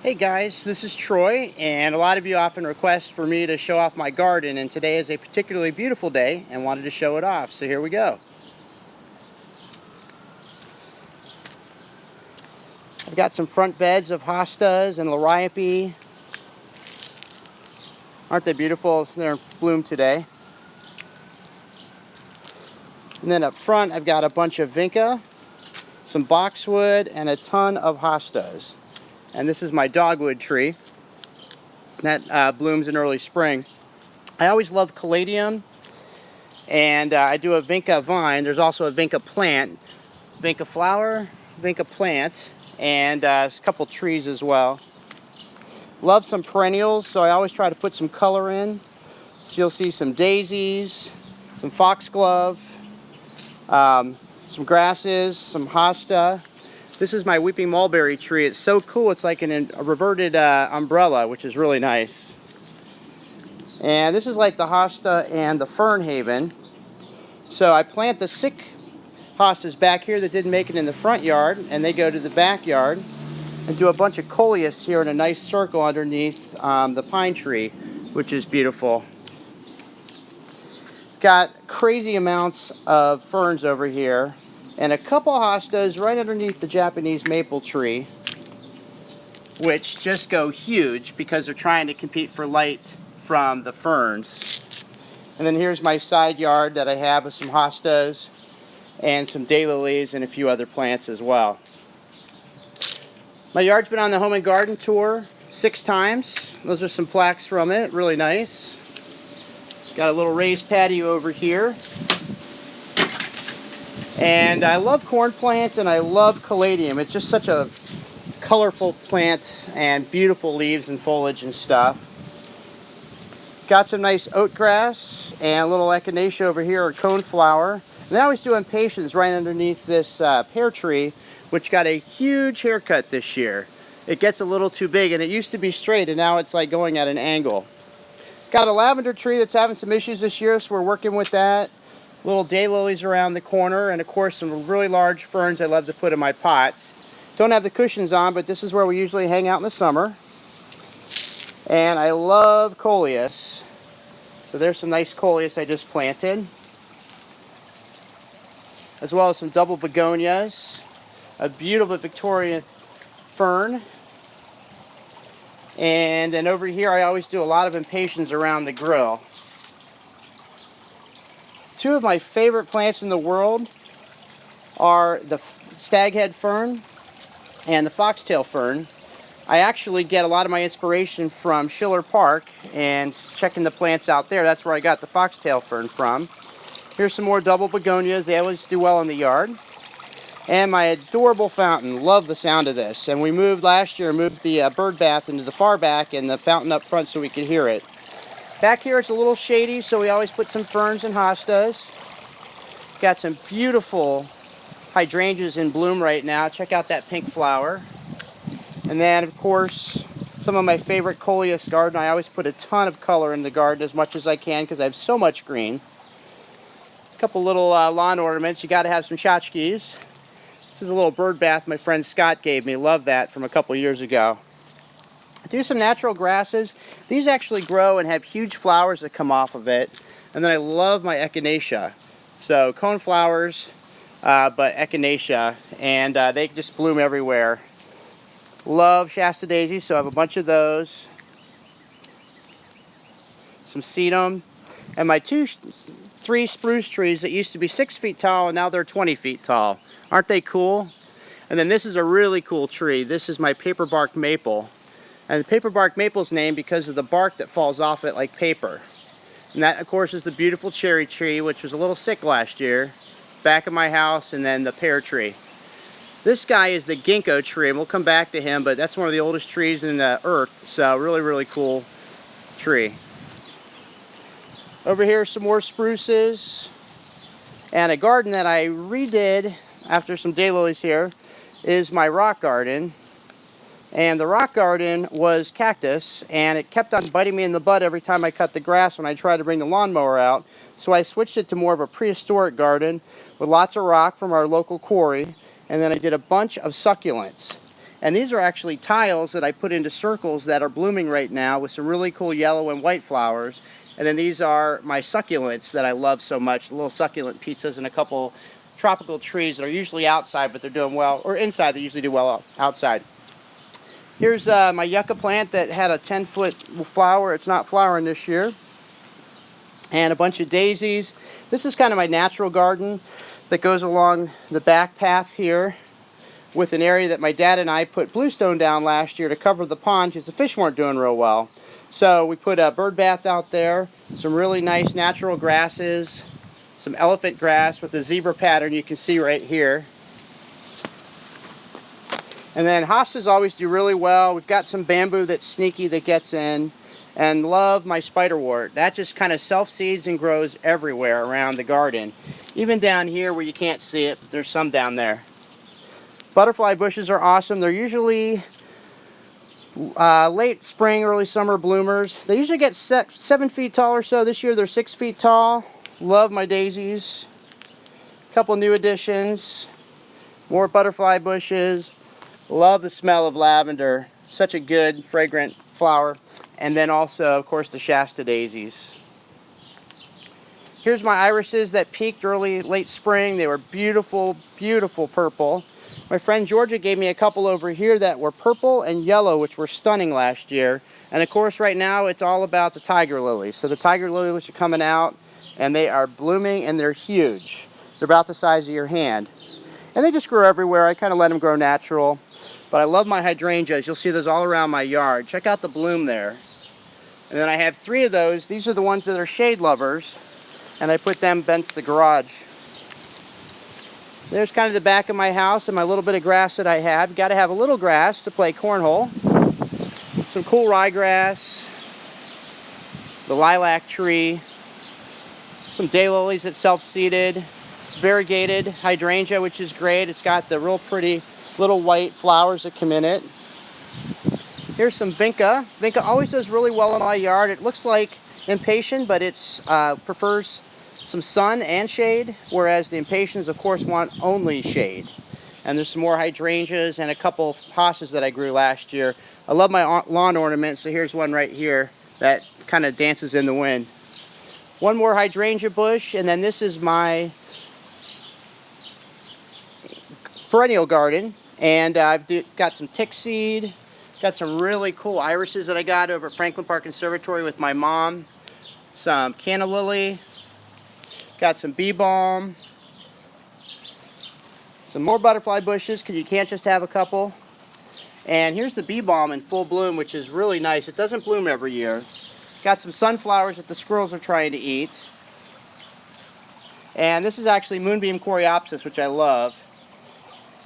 Hey guys, this is Troy, and a lot of you often request for me to show off my garden, and today is a particularly beautiful day and wanted to show it off, so here we go. I've got some front beds of hostas and liriope. Aren't they beautiful? They're in bloom today. And then up front I've got a bunch of vinca, some boxwood, and a ton of hostas. And this is my dogwood tree that blooms in early spring. I always love caladium, and I do a vinca vine. There's also a vinca plant, vinca flower, vinca plant, and a couple trees as well. Love some perennials, so I always try to put some color in. So you'll see some daisies, some foxglove, some grasses, some hosta. This is my weeping mulberry tree. It's so cool. It's like a reverted umbrella, which is really nice. And this is like the hosta and the fern haven. So I plant the sick hostas back here that didn't make it in the front yard, and they go to the backyard, and do a bunch of coleus here in a nice circle underneath the pine tree, which is beautiful. Got crazy amounts of ferns over here, and a couple hostas right underneath the Japanese maple tree, which just go huge because they're trying to compete for light from the ferns. And then here's my side yard that I have with some hostas and some daylilies and a few other plants as well. My yard's been on the Home and Garden tour 6 times. Those are some plaques from it, really nice. Got a little raised patio over here. And I love corn plants and I love caladium. It's just such a colorful plant and beautiful leaves and foliage and stuff. Got some nice oat grass and a little echinacea over here, or coneflower. And I always do impatiens right underneath this pear tree, which got a huge haircut this year. It gets a little too big, and it used to be straight, and now it's like going at an angle. Got a lavender tree that's having some issues this year, so we're working with that. Little daylilies around the corner, and of course some really large ferns I love to put in my pots. Don't have the cushions on, but this is where we usually hang out in the summer. And I love coleus. So there's some nice coleus I just planted, as well as some double begonias, a beautiful Victorian fern. And then over here I always do a lot of impatiens around the grill. 2 of my favorite plants in the world are the staghead fern and the foxtail fern. I actually get a lot of my inspiration from Schiller Park and checking the plants out there. That's where I got the foxtail fern from. Here's some more double begonias. They always do well in the yard. And my adorable fountain. Love the sound of this. And we moved last year, moved the bird bath into the far back and the fountain up front so we could hear it. Back here it's a little shady, so we always put some ferns and hostas. Got some beautiful hydrangeas in bloom right now. Check out that pink flower. And then, of course, some of my favorite coleus garden. I always put a ton of color in the garden, as much as I can, because I have so much green. A couple little lawn ornaments. You got to have some tchotchkes. This is a little bird bath my friend Scott gave me. Love that, from a couple years ago. Do some natural grasses. These actually grow and have huge flowers that come off of it. And then I love my echinacea. So coneflowers, but echinacea, and they just bloom everywhere. Love Shasta daisies, so I have a bunch of those. Some sedum, and my 3 spruce trees that used to be 6 feet tall and now they're 20 feet tall. Aren't they cool? And then this is a really cool tree. This is my paperbark maple. And the paperbark maple is named because of the bark that falls off it like paper. And that, of course, is the beautiful cherry tree, which was a little sick last year, back of my house, and then the pear tree. This guy is the ginkgo tree, and we'll come back to him, but that's one of the oldest trees in the earth, so really, really cool tree. Over here, some more spruces, and a garden that I redid after some daylilies here is my rock garden. And the rock garden was cactus, and it kept on biting me in the butt every time I cut the grass when I tried to bring the lawnmower out. So I switched it to more of a prehistoric garden with lots of rock from our local quarry, and then I did a bunch of succulents. And these are actually tiles that I put into circles that are blooming right now with some really cool yellow and white flowers. And then these are my succulents that I love so much, the little succulent pizzas and a couple tropical trees that are usually outside, but they're doing well, or inside, they usually do well outside. Here's my yucca plant that had a 10-foot flower. It's not flowering this year. And a bunch of daisies. This is kind of my natural garden that goes along the back path here with an area that my dad and I put bluestone down last year to cover the pond because the fish weren't doing real well. So we put a bird bath out there, some really nice natural grasses, some elephant grass with the zebra pattern you can see right here. And then hostas always do really well. We've got some bamboo that's sneaky that gets in. And love my spiderwort. That just kind of self-seeds and grows everywhere around the garden. Even down here where you can't see it, but there's some down there. Butterfly bushes are awesome. They're usually late spring, early summer bloomers. They usually get 7 feet tall or so. This year they're 6 feet tall. Love my daisies. A couple new additions. More butterfly bushes. Love the smell of lavender. Such a good, fragrant flower. And then also, of course, the Shasta daisies. Here's my irises that peaked late spring. They were beautiful, beautiful purple. My friend Georgia gave me a couple over here that were purple and yellow, which were stunning last year. And of course, right now, it's all about the tiger lilies. So the tiger lilies are coming out, and they are blooming, and they're huge. They're about the size of your hand. And they just grow everywhere. I kind of let them grow natural. But I love my hydrangeas. You'll see those all around my yard. Check out the bloom there. And then I have 3 of those. These are the ones that are shade lovers. And I put them against the garage. There's kind of the back of my house and my little bit of grass that I have. Got to have a little grass to play cornhole. Some cool ryegrass. The lilac tree. Some daylilies that self-seeded. Variegated hydrangea, which is great. It's got the real pretty little white flowers that come in it. Here's some vinca. Vinca always does really well in my yard. It looks like impatient, but it prefers some sun and shade, whereas the impatiens, of course, want only shade. And there's some more hydrangeas and a couple hostas that I grew last year. I love my lawn ornaments, so here's one right here that kind of dances in the wind. One more hydrangea bush, and then this is my perennial garden. And I've got some tick seed. Got some really cool irises that I got over at Franklin Park Conservatory with my mom. Some canna lily. Got some bee balm. Some more butterfly bushes, because you can't just have a couple. And here's the bee balm in full bloom, which is really nice. It doesn't bloom every year. Got some sunflowers that the squirrels are trying to eat. And this is actually Moonbeam Coreopsis, which I love.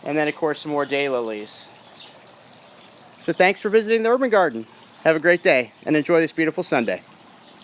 And then, of course, some more daylilies. So thanks for visiting the Urban Garden. Have a great day and enjoy this beautiful Sunday.